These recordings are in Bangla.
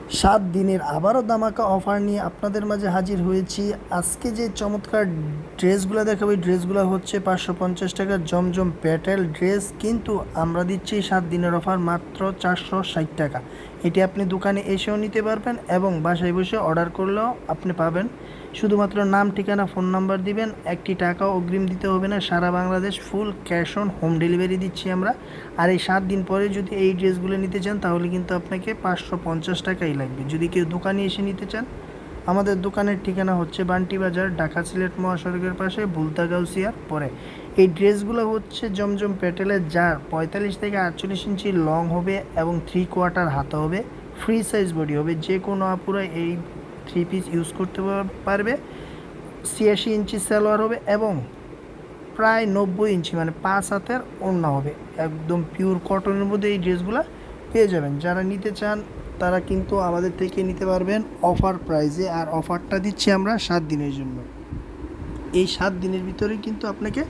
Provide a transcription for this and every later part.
সাত দিনের আবারও ধামাকা অফার নিয়ে আপনাদের মাঝে হাজির হয়েছি। আজকে যে চমৎকার ড্রেসগুলো দেখাবো, এই ড্রেসগুলো হচ্ছে 550 টাকার জমজম প্যাটেল ড্রেস, কিন্তু আমরা দিচ্ছি 7 দিনের অফার মাত্র 460 টাকা। এটি আপনি দোকানে এসেও নিতে পারবেন এবং বাসায় বসে অর্ডার করলেও আপনি পাবেন। শুধুমাত্র নাম, ঠিকানা, ফোন নাম্বার দিবেন, একটি টাকাও অগ্রিম দিতে হবে না। সারা Bangladesh full cash on home delivery দিচ্ছি আমরা। আর এই 7 দিন পরে যদি এই ড্রেসগুলো নিতে চান তাহলে কিন্তু আপনাকে 550 টাকাই লাগবে। যদি কেউ দোকানে এসে নিতে চান, আমাদের দোকানের ঠিকানা হচ্ছে বান্টি বাজার, ঢাকা সিলেট মহাসড়কের পাশে, ভুলতা গাউসিয়ার পরে। এই ড্রেসগুলো হচ্ছে জমজম প্যাটেলের, যার 45 থেকে 48 ইঞ্চি লং হবে এবং 3/4 হাতা হবে, ফ্রি সাইজ বডি হবে। যে কোনো আপুরা এই 3 পিস ইউজ করতে পারবে। 86 ইঞ্চি সালোয়ার হবে এবং প্রায় 90 ইঞ্চি মানে 5 হাতের ওড়না হবে। একদম পিওর কটনের মধ্যে এই ড্রেসগুলো পেয়ে যাবেন। যারা নিতে চান তারা কিন্তু আমাদের থেকে নিতে পারবেন অফার প্রাইসে। আর অফারটা দিচ্ছি আমরা 7 দিনের জন্য। এই 7 দিনের ভিতরে কিন্তু আপনাকে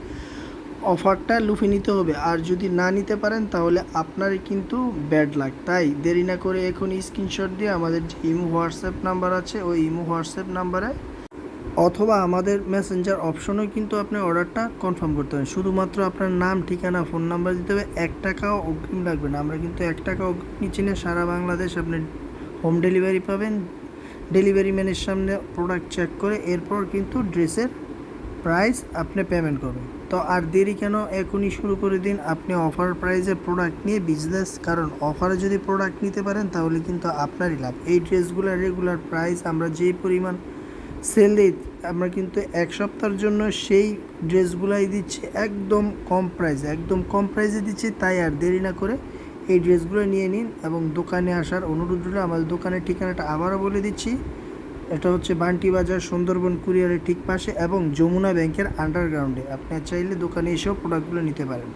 অফারটা লুফে নিতে হবে। আর যদি না নিতে পারেন তাহলে আপনারই কিন্তু ব্যাড লাক। তাই দেরি না করে এখন স্ক্রিনশট দিয়ে আমাদের যে ইমো হোয়াটসঅ্যাপ নাম্বার আছে ওই ইমো হোয়াটসঅ্যাপ নাম্বারে অথবা আমাদের মেসেঞ্জার অপশনেও কিন্তু আপনি অর্ডারটা কনফার্ম করতে হবে। শুধুমাত্র আপনার নাম, ঠিকানা, ফোন নাম্বার দিতে হবে। 1 টাকাও অগ্রিম লাগবে না। আমরা কিন্তু 1 টাকা অগ্রিম নিচ্ছি না। সারা বাংলাদেশ আপনি হোম ডেলিভারি পাবেন। ডেলিভারি ম্যানের সামনে প্রোডাক্ট চেক করে এরপর কিন্তু ড্রেসের প্রাইস আপনি পেমেন্ট করবেন। তো আর দেরি কেন, এখনই শুরু করে দিন আপনি অফার প্রাইসে প্রোডাক্ট নিয়ে বিজনেস। কারণ অফারে যদি প্রোডাক্ট নিতে পারেন তাহলে কিন্তু আপনারই লাভ। এই ড্রেসগুলোর রেগুলার প্রাইস আমরা যেই পরিমাণ সেল দিই, আমরা কিন্তু 1 সপ্তাহের জন্য সেই ড্রেসগুলাই দিচ্ছি একদম কম প্রাইসে, একদম কম প্রাইসে দিচ্ছি। তাই আর দেরি না করে এই ড্রেসগুলো নিয়ে নিন এবং দোকানে আসার অনুরোধ রইল। আমাদের দোকানের ঠিকানাটা আবারও বলে দিচ্ছি। এটা হচ্ছে বান্টি বাজার, সুন্দরবন কুরিয়ারের ঠিক পাশে এবং যমুনা ব্যাংকের আন্ডারগ্রাউন্ডে। আপনি চাইলে দোকানে এসেও প্রোডাক্টগুলো নিতে পারেন।